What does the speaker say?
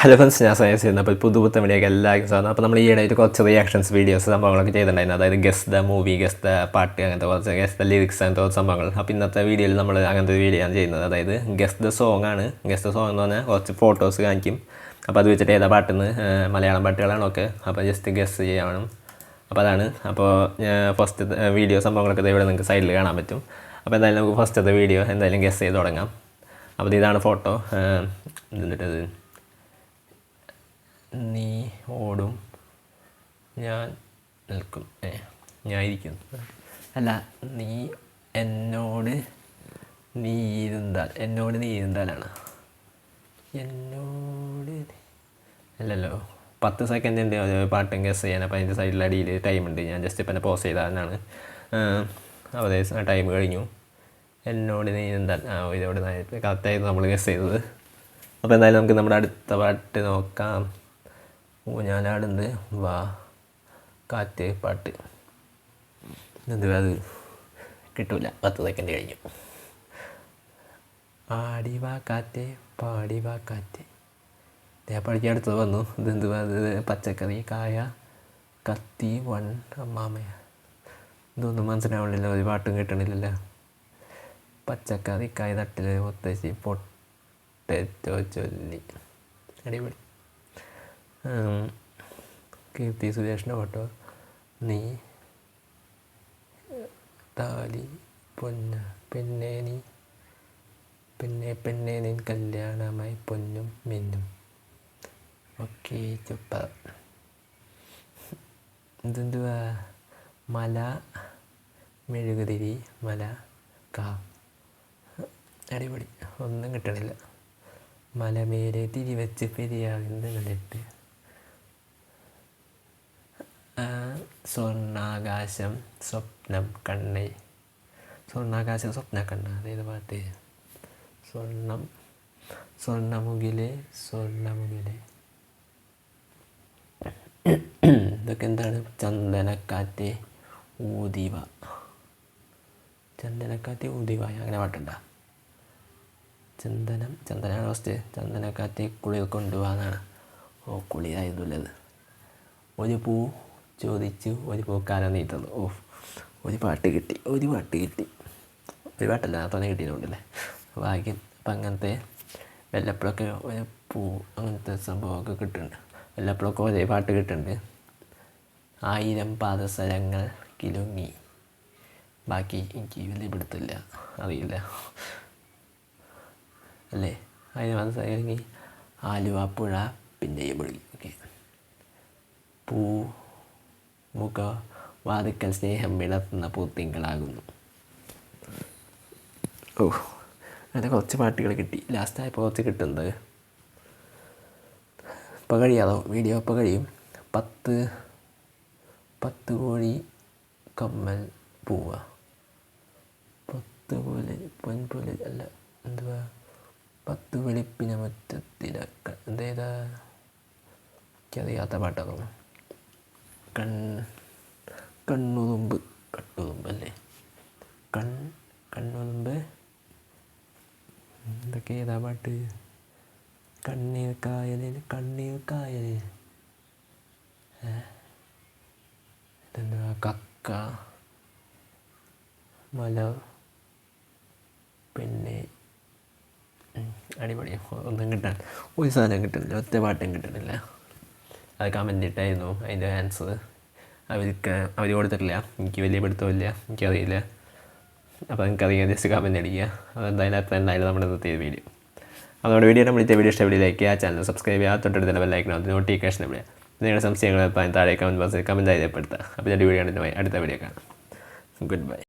Hello friends, ഞാൻ science ചെയ്യുന്നത്. അപ്പോൾ പുതുപുത്തൻ വീഡിയോക്ക് എല്ലാവർക്കും സാധനം. അപ്പോൾ നമ്മൾ ഈയിടെയായിട്ട് കുറച്ച് റിയാക്ഷൻസ് വീഡിയോസ് സംഭവങ്ങളൊക്കെ ചെയ്തിട്ടുണ്ടായിരുന്നു. അതായത് guess the movie, guess the പാട്ട്, അങ്ങനത്തെ കുറച്ച് ഗസ് ദ ലിറിക്സ് അങ്ങനത്തെ കുറച്ച് സംഭവങ്ങൾ. അപ്പോൾ ഇന്നത്തെ വീഡിയോയിൽ നമ്മൾ അങ്ങനത്തെ ഒരു വീഡിയോ ആണ് ചെയ്യുന്നത്. അതായത് ഗസ് ദ സോങ് ആണ്. ഗസ് ദ സോങ് എന്ന് പറഞ്ഞാൽ കുറച്ച് ഫോട്ടോസ് കാണിക്കും. അപ്പോൾ അത് വെച്ചിട്ട് ഏതാ പാട്ടെന്ന്, മലയാളം പാട്ടുകളാണ് ഒക്കെ. അപ്പോൾ ജസ്റ്റ് ഗസ് ചെയ്യണം. അപ്പോൾ അതാണ്. അപ്പോൾ ഫസ്റ്റ് വീഡിയോ സംഭവങ്ങളൊക്കെ ഇവിടെ നിങ്ങൾക്ക് സൈഡിൽ കാണാൻ പറ്റും. അപ്പോൾ എന്തായാലും നമുക്ക് ഫസ്റ്റത്തെ വീഡിയോ എന്തായാലും ഗസ് ചെയ്ത് തുടങ്ങാം. അപ്പോൾ ഇതാണ് ഫോട്ടോ. എന്നിട്ടത് നീ ഓടും ഞാൻ നിൽക്കും, ഞാൻ ഇരിക്കും, അല്ല നീ എന്നോട് നീ ഇരുന്താൽ, എന്നോട് നീ ഇരുന്താലാണ്. എന്നോട് അല്ലല്ലോ, 10 സെക്കൻഡ് ഉണ്ട് പാട്ടും ഗസ് ചെയ്യാൻ. അപ്പോൾ അതിൻ്റെ സൈഡിൽ അടിയിൽ ടൈമുണ്ട്. ഞാൻ ജസ്റ്റ് ഇപ്പം പോസ് ചെയ്താലാണ്. അപ്പോൾ ടൈം കഴിഞ്ഞു. എന്നോട് നീ ഇരുന്താൽ, ഇതോട് കറക്റ്റായിരുന്നു നമ്മൾ ഗസ് ചെയ്തത്. അപ്പോൾ എന്തായാലും നമുക്ക് നമ്മുടെ അടുത്ത പാട്ട് നോക്കാം. ഊഞ്ഞാലാടുന്നത് വാ കാറ്റ് പാട്ട്. എന്ത് അത് കിട്ടൂല, 10 സെക്കൻഡ് കഴിഞ്ഞു. ആടി വാ കാറ്റ് പാടി വാ കാറ്റ്. പഠിക്കാൻ അടുത്തത് വന്നു. ഇതെന്ത് അത് പച്ചക്കറി കായ കത്തി വൺ അമ്മാമയ. ഇതൊന്നും മനസ്സിലാവണില്ല, ഒരു പാട്ടും കിട്ടണില്ലല്ലോ. പച്ചക്കറി കായ തട്ടിൽ മുത്തശ്ശി പൊട്ടറ്റോ ചൊല്ലി. അടിപൊളി. കീർത്തി സുരേഷിൻ്റെ ഫോട്ടോ. നീ താലി പൊന്ന പെണ്ണേ നീ പെണ്ണേ നീ കല്യാണമായി പൊന്നും മിന്നും. Okay, super. ഇതെന്തുവാ? മല മെഴുകുതിരി മല കാ. അടിപൊളി. ഒന്നും കിട്ടണില്ല. മലമേലെ തിരിവെച്ച് പെരിയാകുന്ന കണ്ടിട്ട്. സ്വർണ്ണാകാശം സ്വപ്നം കണ്ണേ. സ്വർണ്ണാകാശം സ്വപ്ന കണ്ണ. അതേത് പാട്ട്? സ്വർണ്ണമുകിലെ ഇതൊക്കെ എന്താണ്? ചന്ദനക്കാറ്റ് ഊതിവ. ചന്ദനക്കാറ്റ് ഊതിവ, അങ്ങനെ പാട്ടുണ്ടോ? ചന്ദനാണ് ഫസ്റ്റ്. ചന്ദനക്കാറ്റ് കുളിർ കൊണ്ടുപോകാന്നാണ്. ഓ, കുളിരായിരുന്നുള്ളത്. ഒരു പൂ ചോദിച്ചു ഒരു പൂക്കാലം നീ തന്നു. ഓ, ഒരു പാട്ട് കിട്ടി. ഒരു പാട്ടല്ല, തന്നെ കിട്ടിയതുകൊണ്ടല്ലേ ഭാഗ്യം. അപ്പം അങ്ങനത്തെ വല്ലപ്പോഴൊക്കെ ഒരു പൂ അങ്ങനത്തെ സംഭവമൊക്കെ കിട്ടുന്നുണ്ട്. വല്ലപ്പോഴൊക്കെ ഒരേ പാട്ട് കിട്ടുന്നുണ്ട്. 1000 പാദസരങ്ങൾ കിലുങ്ങി. ബാക്കി എനിക്ക് വലിയ പിടുത്തില്ല, അറിയില്ല അല്ലേ. 1000 പാദസരങ്ങൾ കിലുങ്ങി. ആലുവാപ്പുഴ പിന്നെയും ഒഴുകി. ഓക്കെ. പൂ മുഖ വാതിക്കൽ സ്നേഹം വിളർത്തുന്ന പൂത്തിങ്കളാകുന്നു. ഓ, അങ്ങനെ കുറച്ച് പാട്ടുകൾ കിട്ടി. ലാസ്റ്റായപ്പോൾ കുറച്ച് കിട്ടുന്നത്. ഇപ്പോൾ കഴിയാതോ വീഡിയോ? ഇപ്പോൾ കഴിയും. 10 കോഴി കമ്മൽ പൂവ. 10 പോലെ പൊൻപോലെ അല്ല, എന്തുവാ? 10 വെളുപ്പിന മുറ്റത്തിലക്ക. എന്തേതാ? എനിക്കറിയാത്ത പാട്ടാണ്. കണ്ണുതുമ്പ് അല്ലേ? കണ്ണുതുമ്പ്. എന്തൊക്കെ ഏതാ പാട്ട്? കണ്ണീർ കായലിൽ ഇതെന്താ? കക്ക മല പിന്നെ അടിപൊളി. ഒന്നും കിട്ടാൻ ഒരു സാധനം കിട്ടുന്നില്ല, ഒറ്റ പാട്ടും കിട്ടുന്നില്ല. അത് കമൻ്റ് ഇട്ടായിരുന്നു. അതിൻ്റെ ആൻസർ അവർ കൊടുത്തിട്ടില്ല. എനിക്ക് വലിയ പിടുത്തമില്ല, എനിക്കറിയില്ല. അപ്പോൾ എനിക്കറിയാം, ജസ്റ്റ് കമൻ്റ് അടിക്കുക. അതെന്തായാലും നമ്മുടെ ഇന്നത്തെ വീഡിയോ. അപ്പോൾ നമ്മുടെ വീഡിയോ ഇഷ്ടപ്പെട്ട് ലൈക്ക് ചെയ്യുക, ചാനൽ സബ്സ്ക്രൈബ് ചെയ്യുക, തൊട്ടടുത്തുള്ള ബെല്ലൈക്കൺ നോട്ടിഫിക്കേഷൻ ഇവിടെ. നിങ്ങളുടെ സംശയങ്ങൾ താഴെ കമൻറ്റ് ബോക്സിൽ കമൻറ്റ് രേഖപ്പെടുത്തുക. അപ്പോൾ എൻ്റെ വീഡിയോ അടുത്ത വീഡിയോ കാണാം. Good bye.